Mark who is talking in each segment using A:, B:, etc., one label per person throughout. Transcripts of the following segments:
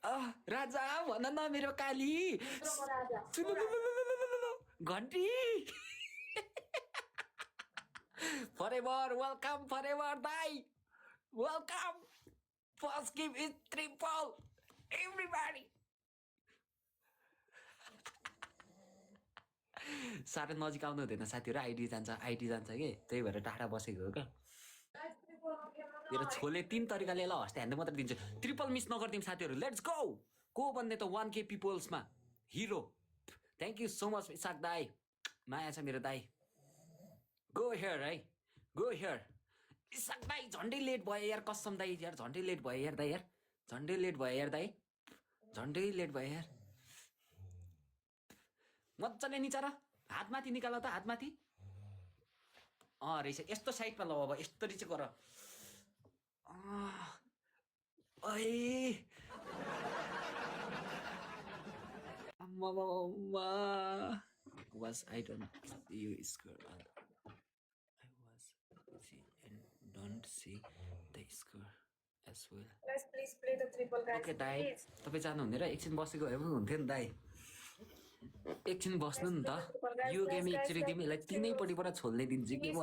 A: राजा भन न मेरो काली घन्टी फरेभर वेलकम फरेभर दाई welcome first gift is triple everybody साह्रै नजिक आउनु हुँदैन साथीहरू आइडी जान्छ कि त्यही भएर टाढा बसेको हो क्या मेरो छोले 3 तरिकाले ल हस्ते हान्दै मात्र दिन्छु ट्रिपल मिस नगरिदिउँ साथीहरू लेट्स गो भन्ने त 1K पिपल्समा hero thank you so much Isaac दाई माया छ मेरो दाई गो हियर है गो हियर इसाक दाई झन्डै लेट भयो यार कसम दाई यार झन्डै लेट भयो यार दाई यार झन्डै लेट भयो यार दाई झन्डै लेट भयो यार मजाले निचार हातमाथि निकाल त हातमाथि रहेछ यस्तो साइडमा ल अब यस्तरी चाहिँ गर was I don't see you score. I was busy and don't see the score as well.
B: Guys, please play the triple guys.
A: Okay, दाई तपाईँ जानु हुने र एकछिन बसेको भए पनि हुन्थ्यो नि दाई एकछिन बस्नु नि त यो गेम एकचोटि तिमीलाई तीनैपट्टिबाट छोड्ने दिन्छु कि म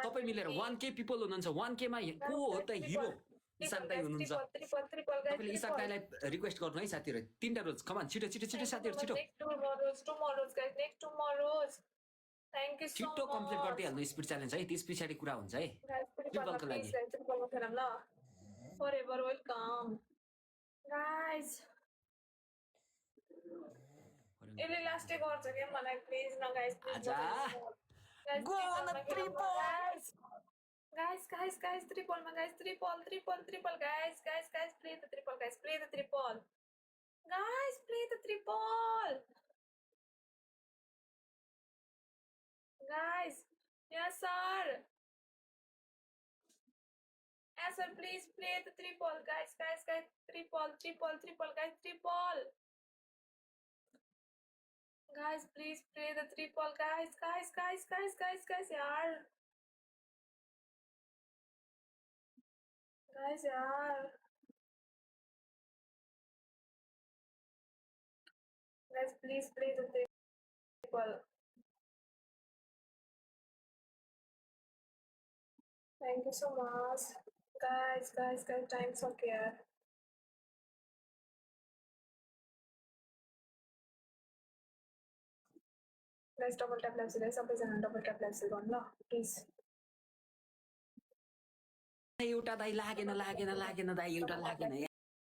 A: तपाईँ मिलेर 1K पिपल हुनुहुन्छ 1K मा को हो त हिरो इसाक दाई हुनुहुन्छ तपाईले इसाक दाईलाई रिक्वेस्ट गर्नु है साथीहरु 3टा रोज कमान छिटो साथीहरु छिटो
B: next tomorrows thank you so
A: छिटो
B: much
A: कम्प्लिट गर्दै हाल्नु स्पिड च्यालेन्ज है त्यस पछाडी कुरा हुन्छ है ट्रिपलको लागि
B: forever welcome guys यसले लास्टै गर्छ के मलाई प्लिज न guys
A: go on the triple
B: guys triple ma guys triple guys play the triple guys play the triple guys play the triple guys yes sir please play the triple guys triple guys triple guys please play the triple guys yaar guys yaar guys please play the triple thank you so much guys time's up here guys double tap left guys सबैजना double tap left गर्नु ल please
A: एउटा दाइ लागेन दाइ एउटा लागेन